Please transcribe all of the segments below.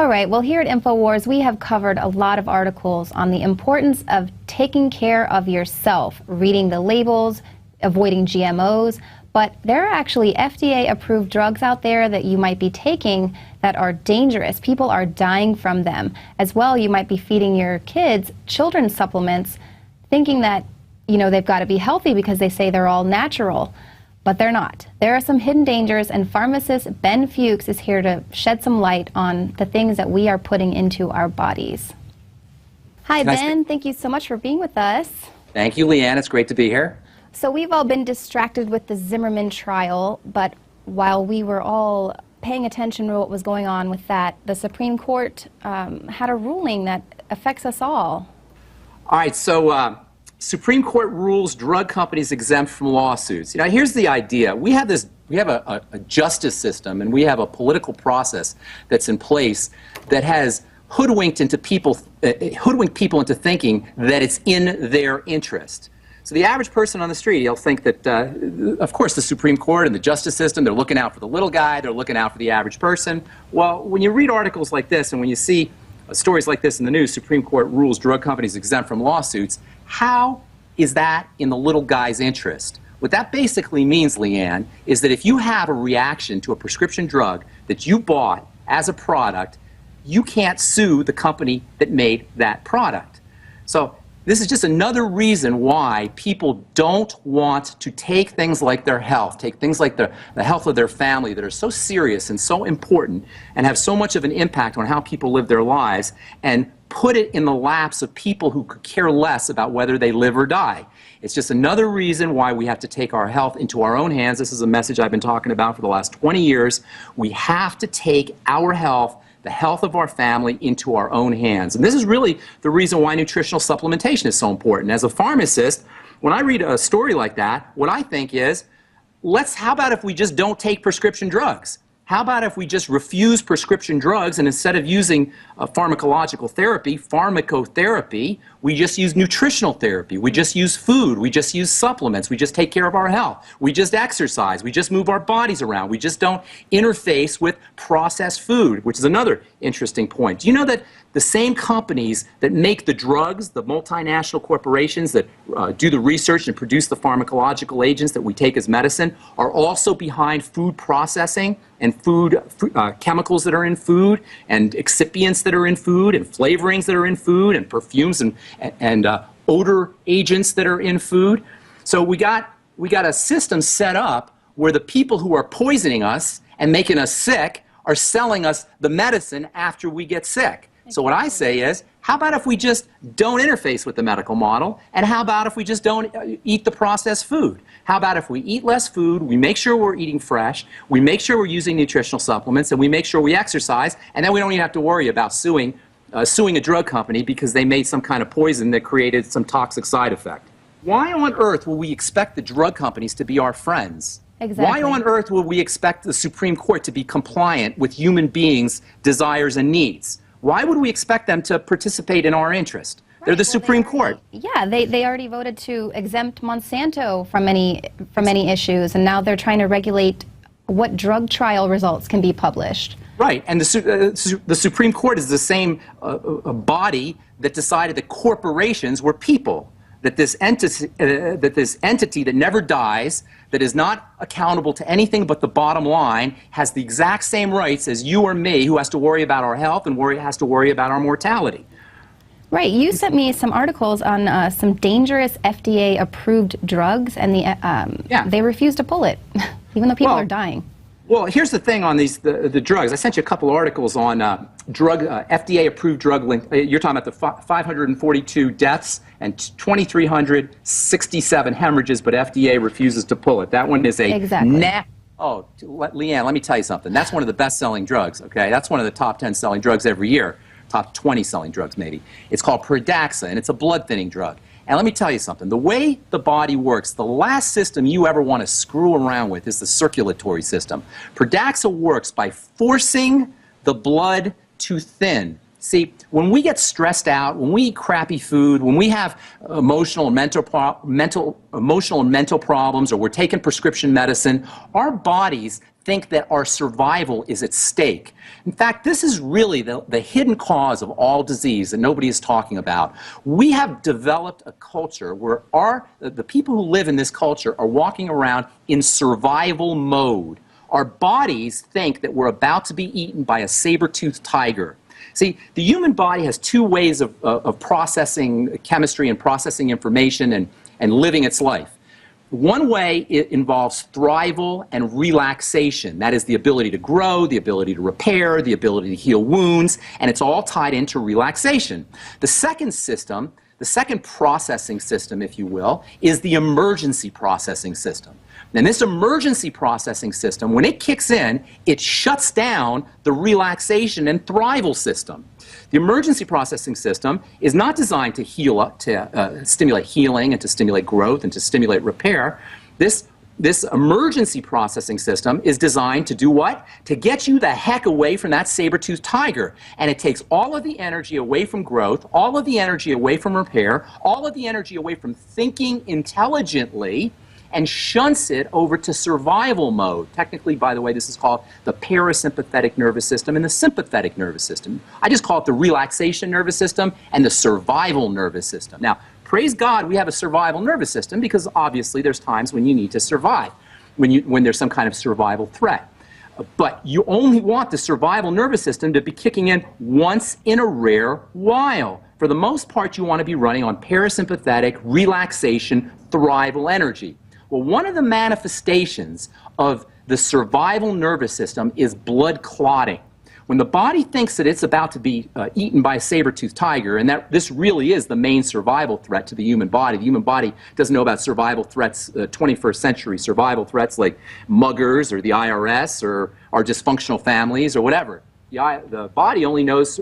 All right, well, here at InfoWars, we have covered a lot of articles on the importance of taking care of yourself, reading the labels, avoiding GMOs, but there are actually FDA-approved drugs out there that you might be taking that are dangerous. People are dying from them. As well, you might be feeding your kids children's supplements thinking that, you know, they've got to be healthy because they say they're all natural. But they're not. There are some hidden dangers, and pharmacist Ben Fuchs is here to shed some light on the things that we are putting into our bodies. Hi, Ben. Thank you so much for being with us. Thank you, Leanne. It's great to be here. So we've all been distracted with the Zimmerman trial, but while we were all paying attention to what was going on with that, the Supreme Court had a ruling that affects us all. All right, so Supreme Court rules drug companies exempt from lawsuits. You know, here's the idea. We have a justice system, and we have a political process that's in place that has hoodwinked people into thinking that it's in their interest. So the average person on the street, he'll think that, of course, the Supreme Court and the justice system, they're looking out for the little guy, they're looking out for the average person. Well, when you read articles like this and when you see stories like this in the news, Supreme Court rules drug companies exempt from lawsuits, how is that in the little guy's interest? What that basically means, Leanne, is that if you have a reaction to a prescription drug that you bought as a product, you can't sue the company that made that product. So this is just another reason why people don't want to take things like their health, take things like the health of their family that are so serious and so important and have so much of an impact on how people live their lives, and put it in the laps of people who could care less about whether they live or die. It's just another reason why we have to take our health into our own hands. This is a message I've been talking about for the last 20 years. We have to take our health, the health of our family, into our own hands. And this is really the reason why nutritional supplementation is so important. As a pharmacist, when I read a story like that, what I think is, how about if we just don't take prescription drugs? How about if we just refuse prescription drugs, and instead of using pharmacological therapy, pharmacotherapy, we just use nutritional therapy, we just use food, we just use supplements, we just take care of our health, we just exercise, we just move our bodies around, we just don't interface with processed food, which is another interesting point. Do you know that the same companies that make the drugs, the multinational corporations that do the research and produce the pharmacological agents that we take as medicine, are also behind food processing and food chemicals that are in food, and excipients that are in food, and flavorings that are in food, and perfumes and odor agents that are in food? So we got a system set up where the people who are poisoning us and making us sick are selling us the medicine after we get sick. So what I say is, how about if we just don't interface with the medical model, and how about if we just don't eat the processed food? How about if we eat less food, we make sure we're eating fresh, we make sure we're using nutritional supplements, and we make sure we exercise, and then we don't even have to worry about suing a drug company because they made some kind of poison that created some toxic side effect. Why on earth will we expect the drug companies to be our friends? Exactly. Why on earth will we expect the Supreme Court to be compliant with human beings' desires and needs? Why would we expect them to participate in our interest? They're the Supreme Court. Yeah, they already voted to exempt Monsanto from any issues, and now they're trying to regulate what drug trial results can be published. Right, and the Supreme Court is the same body that decided that corporations were people, that this entity that never dies, that is not accountable to anything but the bottom line, has the exact same rights as you or me, who has to worry about our health and has to worry about our mortality. Right. You sent me some articles on some dangerous FDA-approved drugs, and they refuse to pull it, even though people are dying. Well, here's the thing on the drugs. I sent you a couple articles on FDA-approved drug. You're talking about the 542 deaths and 2,367 hemorrhages, but FDA refuses to pull it. That one is a Oh, Leanne, let me tell you something. That's one of the best-selling drugs. Okay, that's one of the top 10 selling drugs every year. Top 20 selling drugs, maybe. It's called Pradaxa, and it's a blood-thinning drug. And let me tell you something. The way the body works, the last system you ever want to screw around with is the circulatory system. Pradaxa works by forcing the blood to thin. See, when we get stressed out, when we eat crappy food, when we have emotional and mental problems, or we're taking prescription medicine, our bodies think that our survival is at stake. In fact, this is really the hidden cause of all disease that nobody is talking about. We have developed a culture where the people who live in this culture are walking around in survival mode. Our bodies think that we're about to be eaten by a saber-toothed tiger. See, the human body has two ways of processing chemistry and processing information and living its life. One way it involves thrival and relaxation. That is the ability to grow, the ability to repair, the ability to heal wounds, and it's all tied into relaxation. The second system, the second processing system, if you will, is the emergency processing system. And this emergency processing system, when it kicks in, it shuts down the relaxation and thrival system. The emergency processing system is not designed to stimulate healing and to stimulate growth and to stimulate repair. This emergency processing system is designed to do what? To get you the heck away from that saber-toothed tiger. And it takes all of the energy away from growth, all of the energy away from repair, all of the energy away from thinking intelligently, and shunts it over to survival mode. Technically, by the way, this is called the parasympathetic nervous system and the sympathetic nervous system. I just call it the relaxation nervous system and the survival nervous system. Now, praise God, we have a survival nervous system because obviously there's times when you need to survive, when there's some kind of survival threat. But you only want the survival nervous system to be kicking in once in a rare while. For the most part, you want to be running on parasympathetic, relaxation, thrival energy. Well, one of the manifestations of the survival nervous system is blood clotting. When the body thinks that it's about to be eaten by a saber-toothed tiger, and that this really is the main survival threat to the human body doesn't know about survival threats, 21st century survival threats like muggers or the IRS or our dysfunctional families or whatever. The body only knows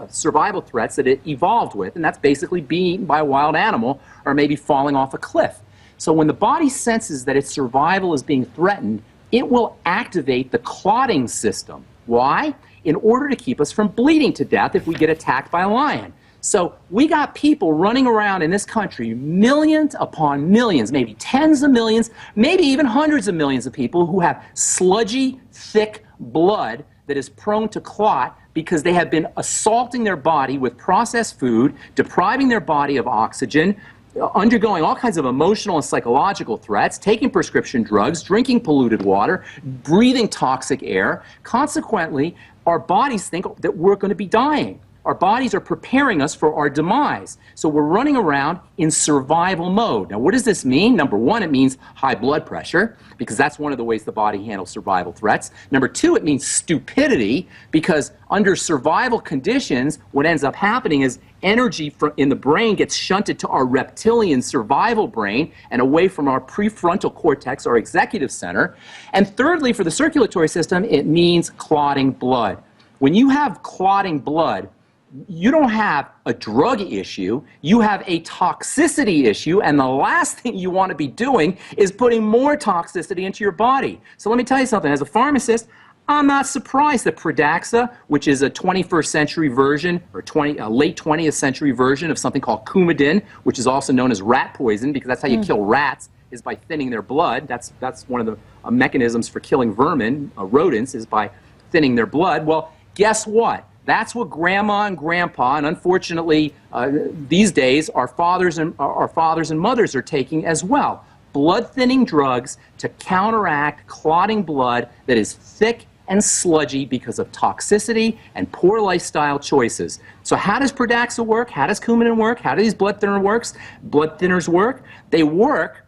survival threats that it evolved with, and that's basically being eaten by a wild animal or maybe falling off a cliff. So when the body senses that its survival is being threatened, it will activate the clotting system. Why? In order to keep us from bleeding to death if we get attacked by a lion. So we got people running around in this country, millions upon millions, maybe tens of millions, maybe even hundreds of millions of people who have sludgy, thick blood that is prone to clot because they have been assaulting their body with processed food, depriving their body of oxygen, undergoing all kinds of emotional and psychological threats, taking prescription drugs, drinking polluted water, breathing toxic air. Consequently, our bodies think that we're going to be dying. Our bodies are preparing us for our demise. So we're running around in survival mode. Now, what does this mean? Number one, it means high blood pressure, because that's one of the ways the body handles survival threats. Number two, it means stupidity, because under survival conditions, what ends up happening is energy in the brain gets shunted to our reptilian survival brain and away from our prefrontal cortex, our executive center. And thirdly, for the circulatory system, it means clotting blood. When you have clotting blood, you don't have a drug issue, you have a toxicity issue, and the last thing you want to be doing is putting more toxicity into your body. So let me tell you something, as a pharmacist, I'm not surprised that Pradaxa, which is a 21st century version, or late 20th century version of something called Coumadin, which is also known as rat poison, because that's how you kill rats, is by thinning their blood. That's one of the mechanisms for killing vermin, rodents, is by thinning their blood. Well, guess what? That's what grandma and grandpa, and unfortunately these days our fathers and mothers are taking as well. Blood-thinning drugs to counteract clotting blood that is thick and sludgy because of toxicity and poor lifestyle choices. So how does Pradaxa work? How does Coumadin work? How do these blood thinners work? They work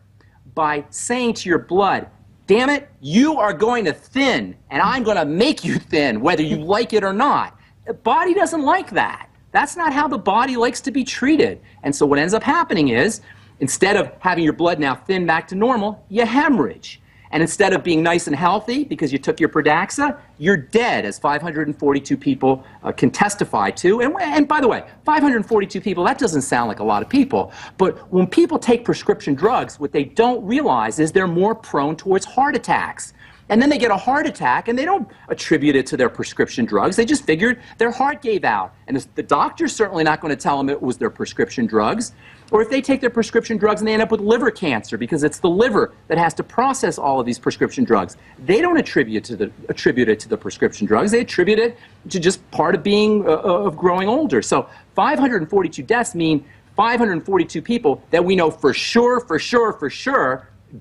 by saying to your blood, damn it, you are going to thin, and I'm going to make you thin, whether you like it or not. The body doesn't like that. That's not how the body likes to be treated. And so what ends up happening is, instead of having your blood now thin back to normal, you hemorrhage. And instead of being nice and healthy because you took your Pradaxa, you're dead, as 542 people can testify to. And by the way, 542 people, that doesn't sound like a lot of people. But when people take prescription drugs, what they don't realize is they're more prone towards heart attacks. And then they get a heart attack, and they don't attribute it to their prescription drugs. They just figured their heart gave out. And the doctor's certainly not going to tell them it was their prescription drugs. Or if they take their prescription drugs and they end up with liver cancer because it's the liver that has to process all of these prescription drugs, they don't attribute it to the prescription drugs. They attribute it to just part of being of growing older. So 542 deaths mean 542 people that we know for sure,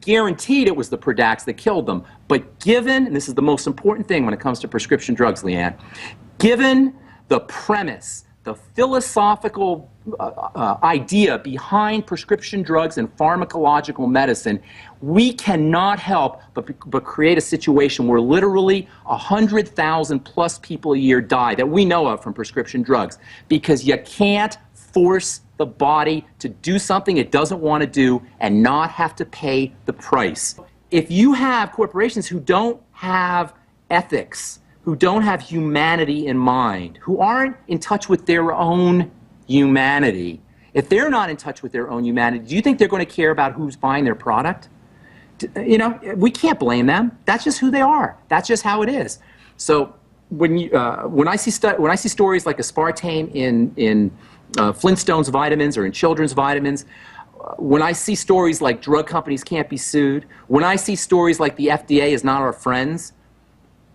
guaranteed it was the Pradax that killed them. But given, and this is the most important thing when it comes to prescription drugs, Leanne, given the premise, the philosophical idea behind prescription drugs and pharmacological medicine, we cannot help but create a situation where literally 100,000 plus people a year die that we know of from prescription drugs, because you can't force the body to do something it doesn't want to do and not have to pay the price. If you have corporations who don't have ethics, who don't have humanity in mind, who aren't in touch with their own humanity, if they're not in touch with their own humanity, do you think they're going to care about who's buying their product? You know, we can't blame them. That's just who they are. That's just how it is. So when I see stories like aspartame in Flintstones vitamins or in children's vitamins, when I see stories like drug companies can't be sued, when I see stories like the FDA is not our friends,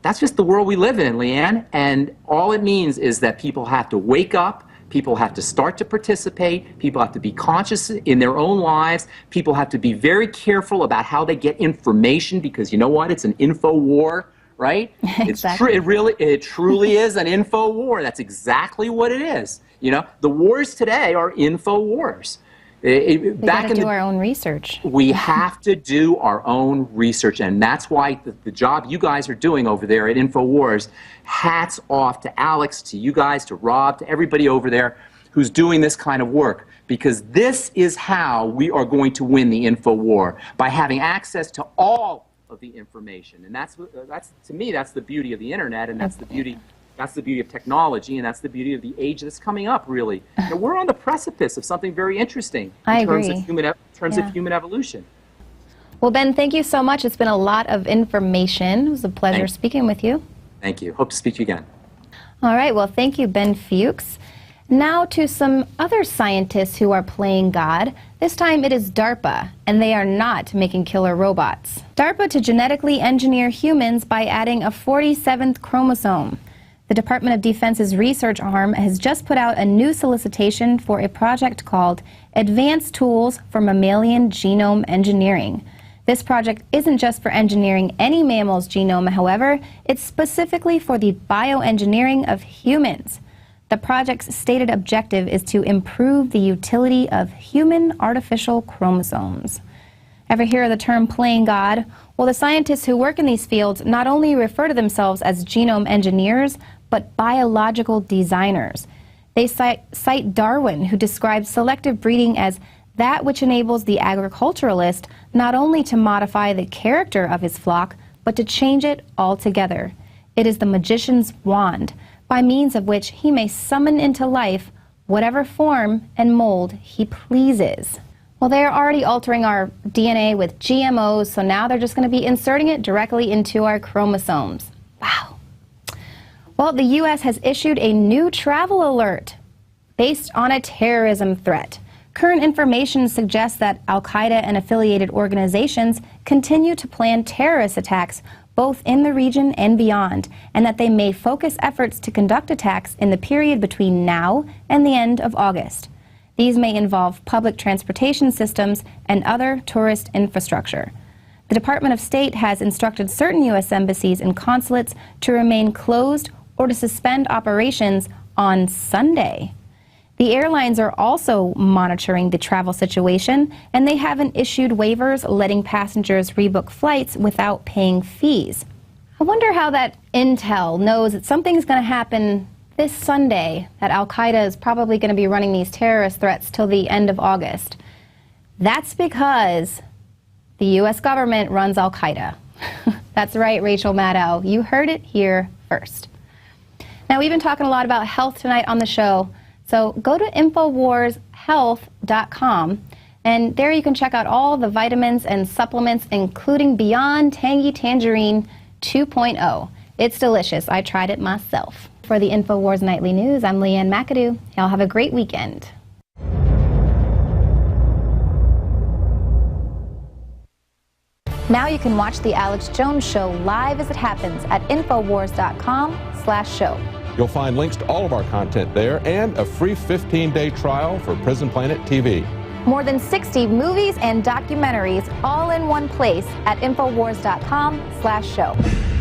that's just the world we live in, Leanne. And all it means is that people have to wake up, people have to start to participate, people have to be conscious in their own lives, people have to be very careful about how they get information, because you know what? It's an info war. Right? Exactly. It truly is an info war. That's exactly what it is. You know, the wars today are info wars. We got to do our own research. We have to do our own research, and that's why the job you guys are doing over there at InfoWars, hats off to Alex, to you guys, to Rob, to everybody over there who's doing this kind of work, because this is how we are going to win the info war, by having access to all of the information. And that's to me, that's the beauty of the internet, and that's the beauty of technology, and that's the beauty of the age that's coming up, really. You know, we're on the precipice of something very interesting in terms of human evolution. Well, Ben, thank you so much. It's been a lot of information. It was a pleasure speaking with you. Thank you. Hope to speak to you again. All right. Well, thank you, Ben Fuchs. Now to some other scientists who are playing God. This time it is DARPA, and they are not making killer robots. DARPA to genetically engineer humans by adding a 47th chromosome. The Department of Defense's research arm has just put out a new solicitation for a project called Advanced Tools for Mammalian Genome Engineering. This project isn't just for engineering any mammal's genome, however, it's specifically for the bioengineering of humans. The project's stated objective is to improve the utility of human artificial chromosomes. Ever hear of the term playing God? Well, the scientists who work in these fields not only refer to themselves as genome engineers, but biological designers. They cite Darwin, who described selective breeding as that which enables the agriculturalist not only to modify the character of his flock, but to change it altogether. It is the magician's wand, by means of which he may summon into life whatever form and mold he pleases. Well, they're already altering our DNA with GMOs, so now they're just going to be inserting it directly into our chromosomes. Wow. Well, the U.S. has issued a new travel alert based on a terrorism threat. Current information suggests that Al-Qaeda and affiliated organizations continue to plan terrorist attacks both in the region and beyond, and that they may focus efforts to conduct attacks in the period between now and the end of August. These may involve public transportation systems and other tourist infrastructure. The Department of State has instructed certain U.S. embassies and consulates to remain closed or to suspend operations on Sunday. The airlines are also monitoring the travel situation, and they haven't issued waivers letting passengers rebook flights without paying fees. I wonder how that intel knows that something's going to happen this Sunday, that Al-Qaeda is probably going to be running these terrorist threats till the end of August. That's because the U.S. government runs Al-Qaeda. That's right, Rachel Maddow. You heard it here first. Now, we've been talking a lot about health tonight on the show. So go to InfoWarsHealth.com, and there you can check out all the vitamins and supplements, including Beyond Tangy Tangerine 2.0. It's delicious. I tried it myself. For the InfoWars Nightly News, I'm Leanne McAdoo. Y'all have a great weekend. Now you can watch The Alex Jones Show live as it happens at Infowars.com/show. You'll find links to all of our content there and a free 15-day trial for Prison Planet TV. More than 60 movies and documentaries all in one place at Infowars.com/show.